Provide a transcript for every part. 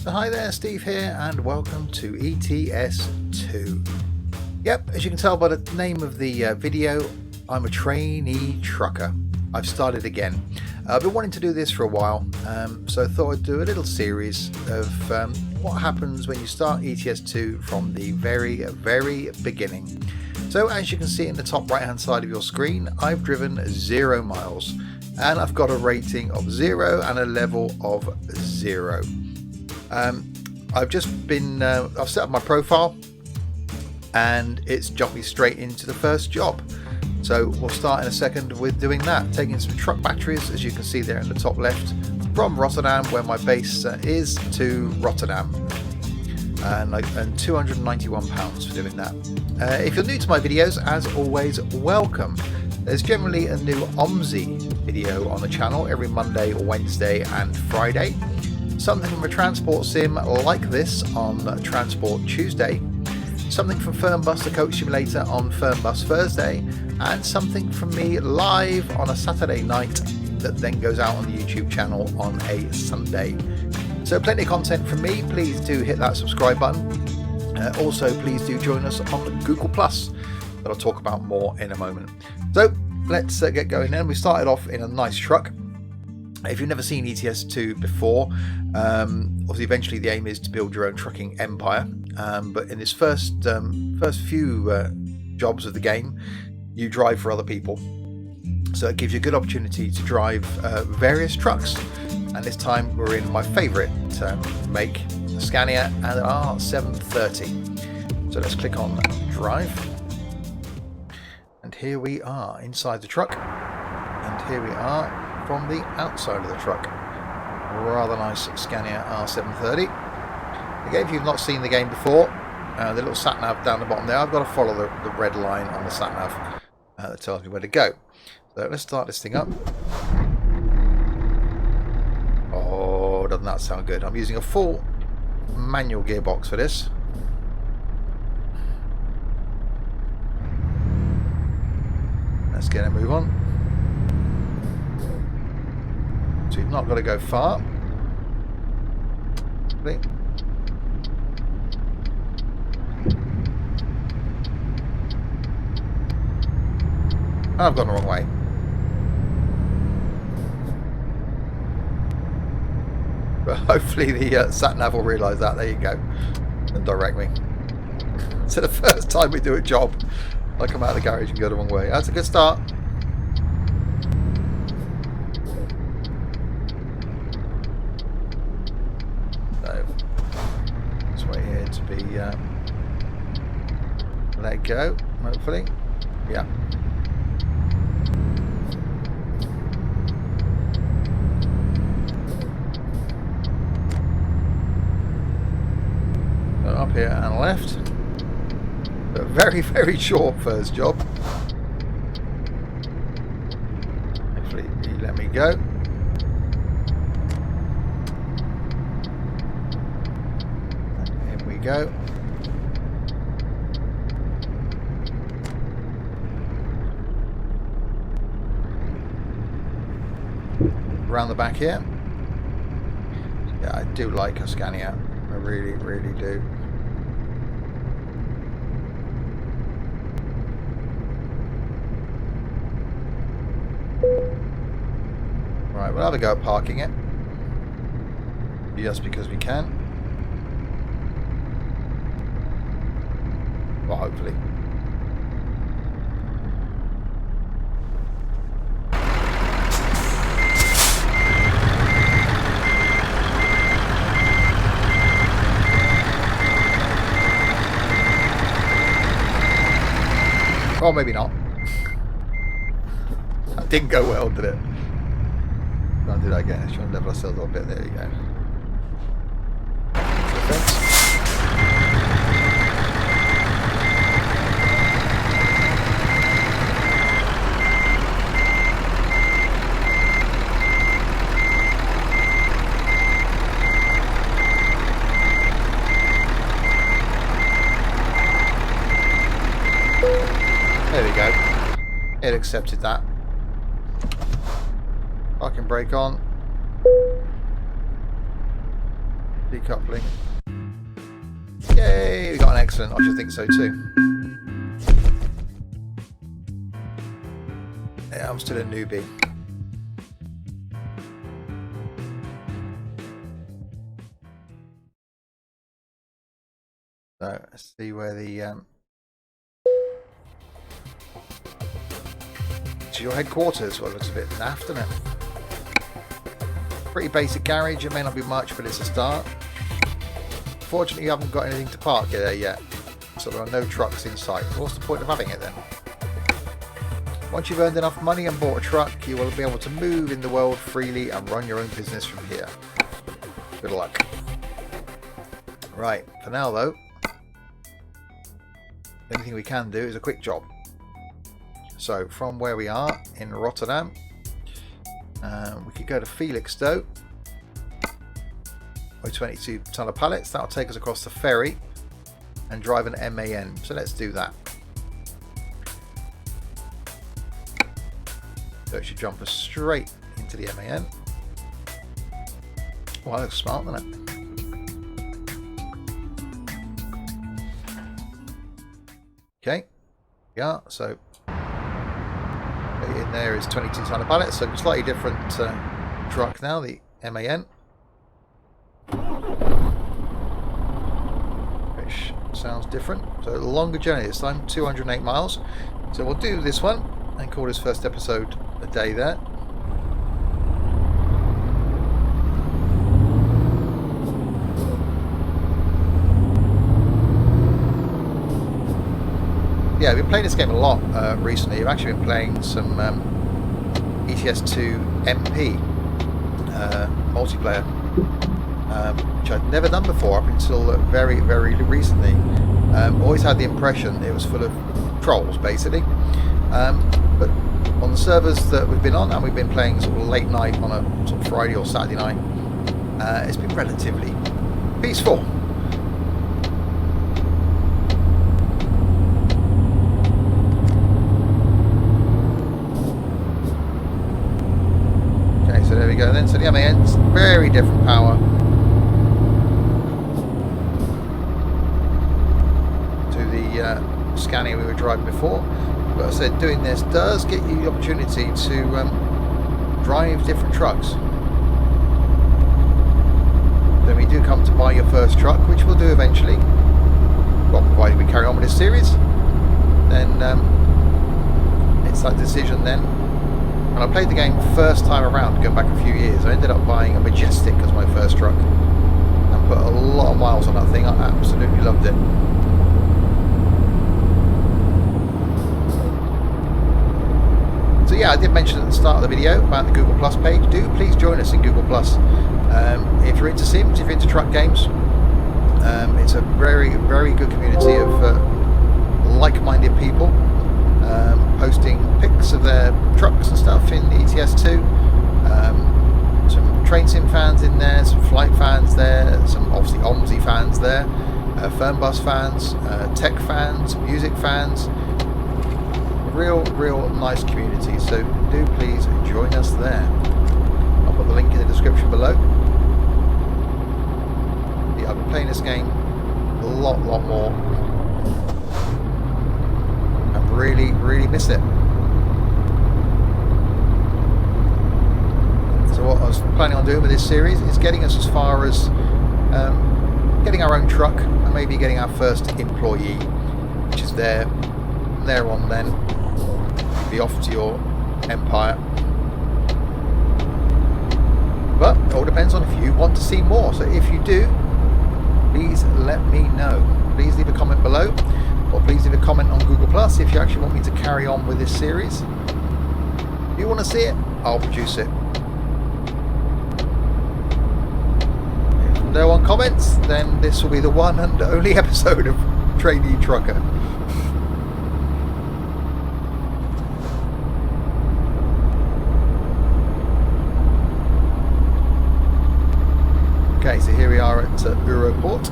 Hi there, Steve here, and welcome to ETS2. Yep, as you can tell by the name of the video, I'm a trainee trucker. I've started again. I've been wanting to do this for a while, so I thought I'd do a little series of what happens when you start ETS2 from the very beginning. So as you can see in the top right hand side of your screen, I've driven 0 miles, and I've got a rating of 0 and a level of 0. I've just been, I've set up my profile and it's jumped me straight into the first job. So we'll start in a second with doing that, taking some truck batteries, as you can see there in the top left, from Rotterdam, where my base is, to Rotterdam. And 291 pounds for doing that. If you're new to my videos, as always, welcome. There's generally a new OMSI video on the channel every Monday, Wednesday and Friday. Something from a transport sim like this on Transport Tuesday, something from Fernbus the Coach Simulator on Fernbus Thursday, and something from me live on a Saturday night that then goes out on the YouTube channel on a Sunday. So plenty of content from me. Please do hit that subscribe button. Also, please do join us on Google+, that I'll talk about more in a moment. So let's get going then. We started off in a nice truck. If you've never seen ETS2 before, obviously eventually the aim is to build your own trucking empire, but in this first few jobs of the game, you drive for other people, so it gives you a good opportunity to drive various trucks. And this time we're in my favourite make, Scania, and an R730. So let's click on drive, and here we are inside the truck, and here we are from the outside of the truck. Rather nice Scania R730. Again, if you've not seen the game before, the little sat nav down the bottom there, I've got to follow the red line on the sat nav that tells me where to go. So let's start this thing up. Oh, doesn't that sound good? I'm using a full manual gearbox for this. Let's get a move on. So you've not got to go far. I've gone the wrong way. But hopefully the sat-nav will realise that. There you go. And direct me. So the first time we do a job, I come out of the garage and go the wrong way. That's a good start. So, let's wait here to be let go, hopefully. Yeah. Up here and left. A very short first job. Hopefully you let me go. And here we go. Around the back here. Yeah, I do like a Scania. I really do. Right, we'll have a go at parking it. Just because we can. Well, hopefully. Or maybe not. That didn't go well, did it? Try and do that again. Let's try and level ourselves up a bit. There you go. There we go. It accepted that. Parking brake on. Decoupling. Yay, we got an excellent. I should think so too. Yeah, I'm still a newbie. So let's see where the to your headquarters. Well, it looks a bit naff, doesn't it? Pretty basic garage. It may not be much, but it's a start. Fortunately, you haven't got anything to park there yet, so there are no trucks in sight. What's the point of having it then? Once you've earned enough money and bought a truck, you will be able to move in the world freely and run your own business from here. Good luck. Right, for now though, the only thing we can do is a quick job. So from where we are in Rotterdam, we could go to Felixstowe with 22 tonne of pallets. That'll take us across the ferry and drive an MAN. So let's do that. So it should jump us straight into the MAN. Well, that looks smart, doesn't it? Okay, yeah, so in there is 22 tonne of pallets, so slightly different truck now, the MAN, which sounds different. So longer journey this time, 208 miles. So we'll do this one and call this first episode a day there. Yeah, I've been playing this game a lot recently. I've actually been playing some ETS2 MP multiplayer, which I'd never done before up until very, very recently. Always had the impression it was full of trolls, basically. But on the servers that we've been on, and we've been playing sort of late night on a sort of Friday or Saturday night, it's been relatively peaceful. So there we go then. So the MAN's very different power to the Scania we were driving before. But I said doing this does get you the opportunity to drive different trucks. Then we do come to buy your first truck, which we'll do eventually. Well, provided we carry on with this series, then it's that decision then. When I played the game first time around, going back a few years, I ended up buying a Majestic as my first truck and put a lot of miles on that thing. I absolutely loved it. So yeah, I did mention at the start of the video about the Google Plus page. Do please join us in Google Plus. If you're into Sims, if you're into truck games, it's a very, very good community of like-minded people. Posting pics of their trucks and stuff in ETS2. Some train sim fans in there, some flight fans there, some obviously OMSI fans there, Fernbus fans, tech fans, music fans. Real nice community. So do please join us there. I'll put the link in the description below. Yeah, I've been playing this game a lot more. Really miss it. So what I was planning on doing with this series is getting us as far as getting our own truck and maybe getting our first employee, which is there on then be off to your empire. But it all depends on if you want to see more. So if you do, please let me know. Please leave a comment below. Or please leave a comment on Google Plus if you actually want me to carry on with this series. If you want to see it, I'll produce it. If no one comments, then this will be the one and only episode of Trainee Trucker. Okay, so here we are at Europort.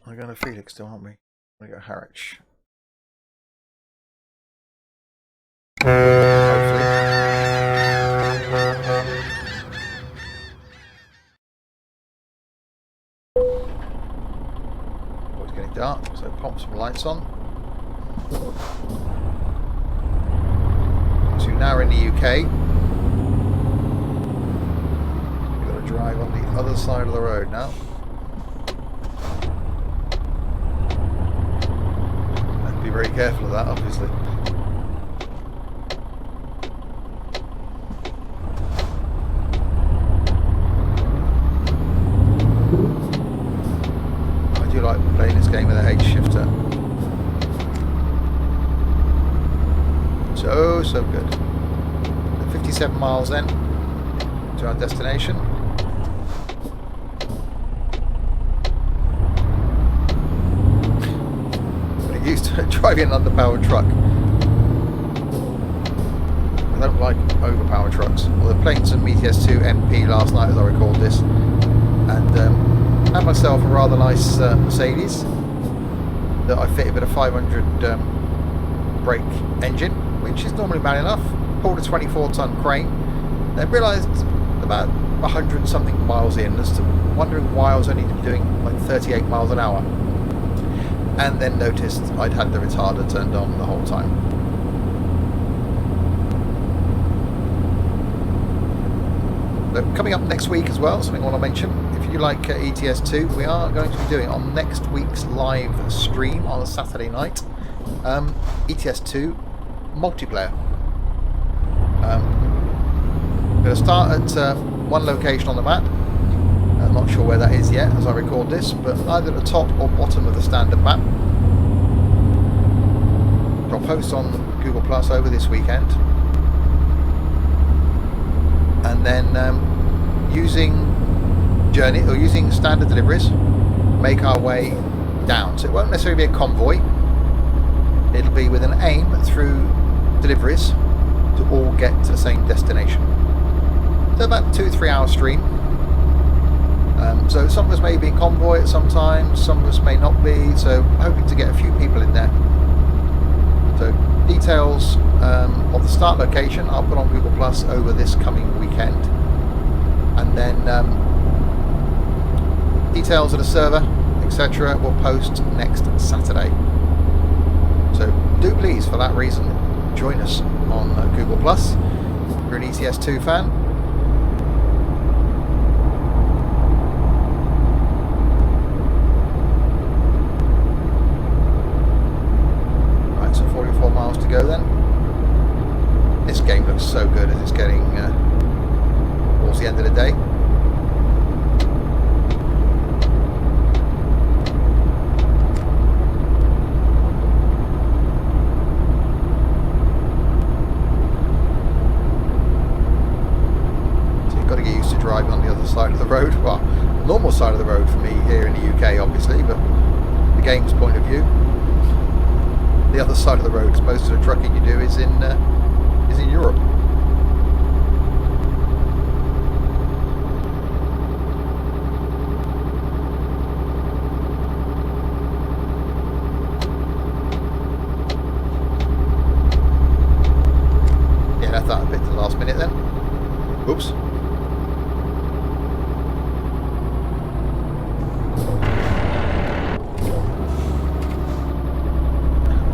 We're going to Felix still, aren't we? We're going to go Harwich. Hopefully. Oh, it's getting dark, so pop some lights on. So now we're in the UK. We've got to drive on the other side of the road now. And be very careful of that, obviously. I do like playing this game with a H shifter. So good. 57 miles then to our destination. I'm used to driving an underpowered truck. I don't like overpowered trucks. Well, they're playing some ETS2 MP last night as I record this, and had myself a rather nice Mercedes that I fitted with a 500 brake engine, which is normally bad enough. Pulled a 24-ton crane, then realised about 100 something miles in as to wondering why I was only doing like 38 miles an hour, and then noticed I'd had the retarder turned on the whole time. But coming up next week as well, something I want to mention, if you like ETS2, we are going to be doing on next week's live stream on a Saturday night, ETS2 multiplayer. I'm going to start at one location on the map. I'm not sure where that is yet as I record this, but either at the top or bottom of the standard map. I'll post on Google Plus over this weekend, and then using standard deliveries, make our way down. So it won't necessarily be a convoy. It'll be with an aim through deliveries to all get to the same destination. So about 2-3 hour stream. So some of us may be in convoy at some time, some of us may not be, so hoping to get a few people in there. So details of the start location I'll put on Google Plus over this coming weekend, and then details of the server, etc. will post next Saturday. So do please, for that reason, join us on Google Plus. If you're an ETS2 fan. Right, so 44 miles to go then. This game looks so good as it's getting towards the end of the day. Driving on the other side of the road, well, normal side of the road for me here in the UK obviously, but the game's point of view, the other side of the road, because most of the trucking you do is in Europe. Yeah, left that a bit to the last minute then. Oops.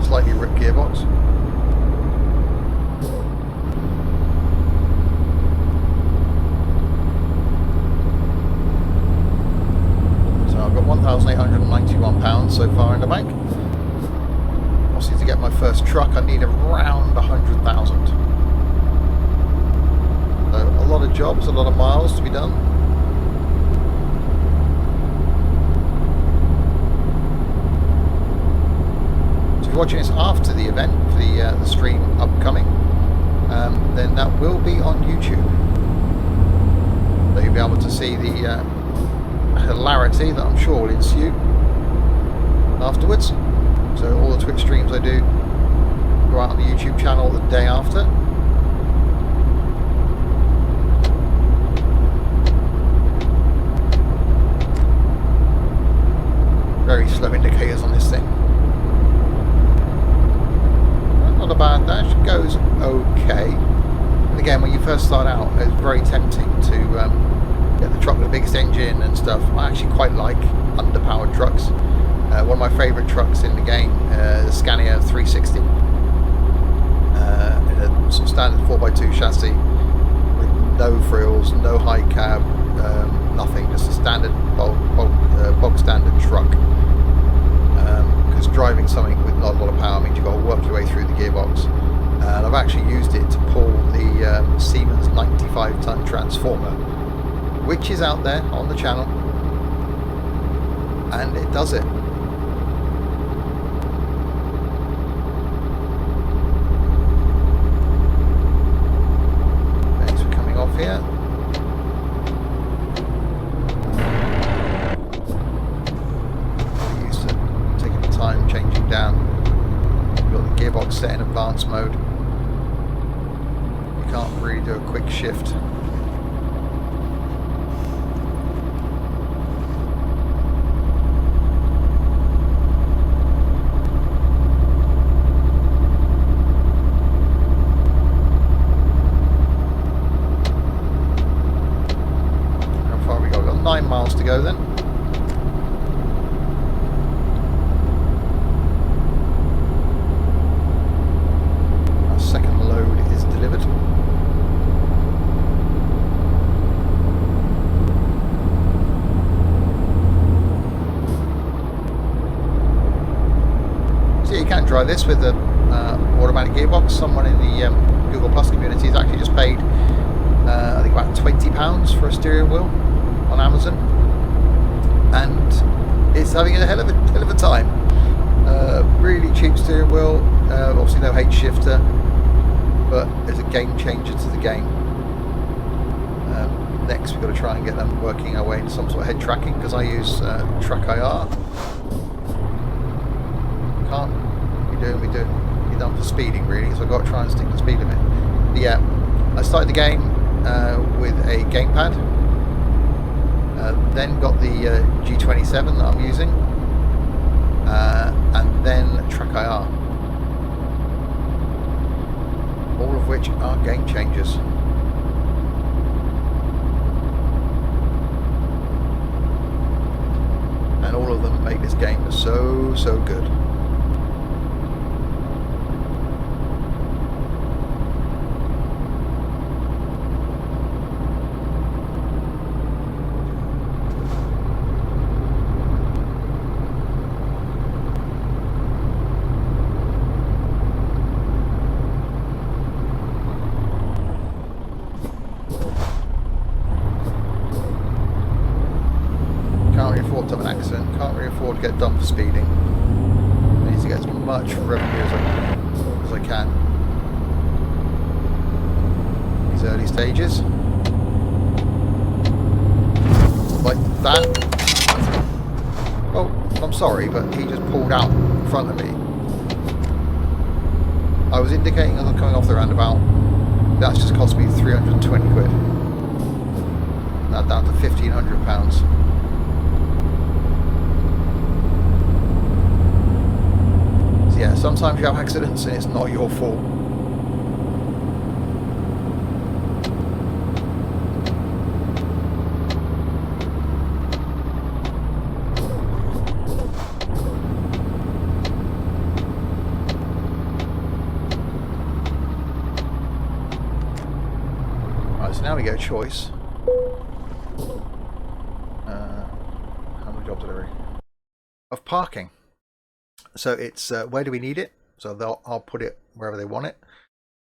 Slightly ripped gearbox. So I've got £1,891 so far in the bank. Obviously, to get my first truck I need around 100,000. So a lot of jobs, a lot of miles to be done. Watching this after the event, for the stream upcoming, then that will be on YouTube. So you'll be able to see the hilarity that I'm sure will ensue afterwards. So all the Twitch streams I do go out on the YouTube channel the day after. Very slow start out, it's very tempting to get the truck with the biggest engine and stuff. I actually quite like underpowered trucks. One of my favourite trucks in the game is a Scania 360. In a sort of standard 4x2 chassis with no frills, no high cab, nothing, just a standard bog standard truck. Because driving something with not a lot of power means you've got to work your way through the gearbox. And I've actually used it to pull the Siemens 95-ton transformer, which is out there on the channel, and it does it. Thanks for coming off here. I'm used to taking the time changing down. You've got the gearbox set in advanced mode. You can't really do a quick shift. How far have we got? We've got 9 miles to go then. Our second load is delivered. You can drive this with the automatic gearbox. Someone in the Google Plus community has actually just paid I think about £20 for a steering wheel on Amazon, and it's having a hell of a time. Really cheap steering wheel, obviously no H shifter, but it's a game changer to the game. Next we've got to try and get them working our way into some sort of head tracking, because I use Track IR. Can't be done for speeding really, so I've got to try and stick to the speed limit. But yeah, I started the game with a gamepad, then got the G27 that I'm using, and then Track IR, all of which are game changers. And all of them make this game so good. Can't really afford to have an accident, can't really afford to get done for speeding. I need to get as much revenue as I can. These early stages. Like that. Oh, I'm sorry, but he just pulled out in front of me. I was indicating as I'm coming off the roundabout. That's just cost me 320 quid. Now down to £1,500. Yeah, sometimes you have accidents and it's not your fault. Right, so now we get a choice. How many jobs delivery? Of parking. So it's where do we need it? So I'll put it wherever they want it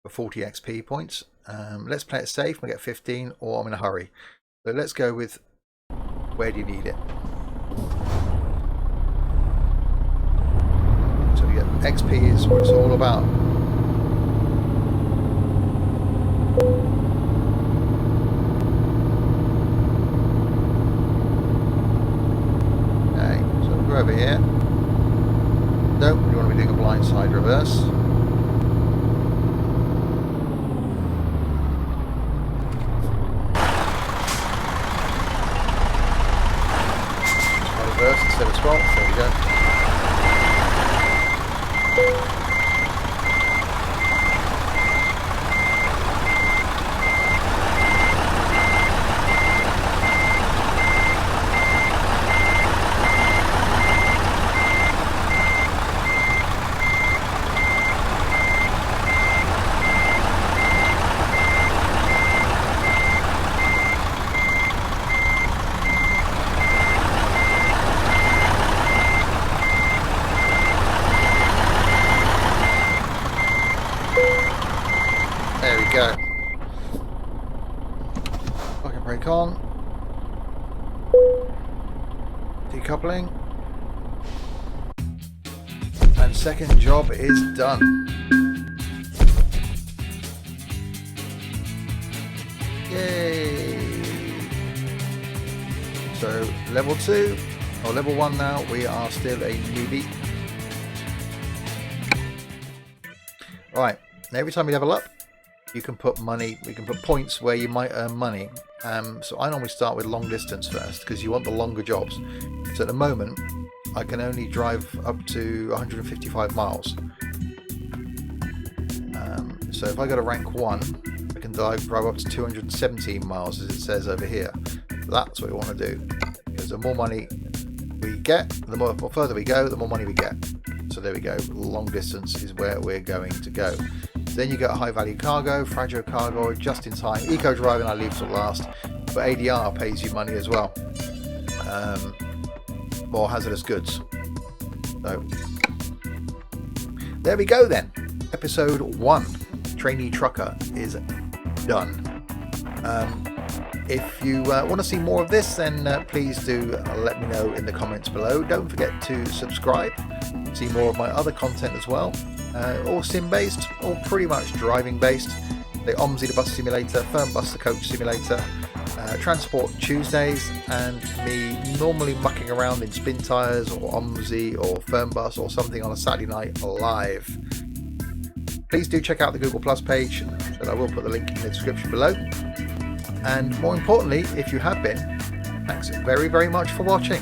for 40 XP points. Let's play it safe. We get 15, or I'm in a hurry. So let's go with where do you need it? So we get XP is what it's all about. Okay, so we'll go over here. No, we want to be doing a blind side reverse. Try reverse instead of swap, there we go. Decoupling. And second job is done. Yay! So level 2 or level 1 now, we are still a newbie. Right, now every time you level up, you can put money, we can put points where you might earn money. So I normally start with long distance first because you want the longer jobs. So at the moment, I can only drive up to 155 miles. So if I go to rank 1, I can drive up to 217 miles, as it says over here. That's what we want to do, because the more money we get, the more further we go, the more money we get. So there we go, long distance is where we're going to go. Then you get high value cargo, fragile cargo, just in time. Eco driving I leave till last, but ADR pays you money as well. More hazardous goods. So there we go then. Episode 1, Trainee Trucker, is done. If you want to see more of this, then please do let me know in the comments below. Don't forget to subscribe, see more of my other content as well. All sim based, all pretty much driving based. The OMSI the bus simulator, Firm Bus the coach simulator, Transport Tuesdays, and me normally mucking around in spin tyres or OMSI or Firm Bus or something on a Saturday night live. Please do check out the Google Plus page, that I will put the link in the description below. And more importantly, if you have been, thanks very, very much for watching.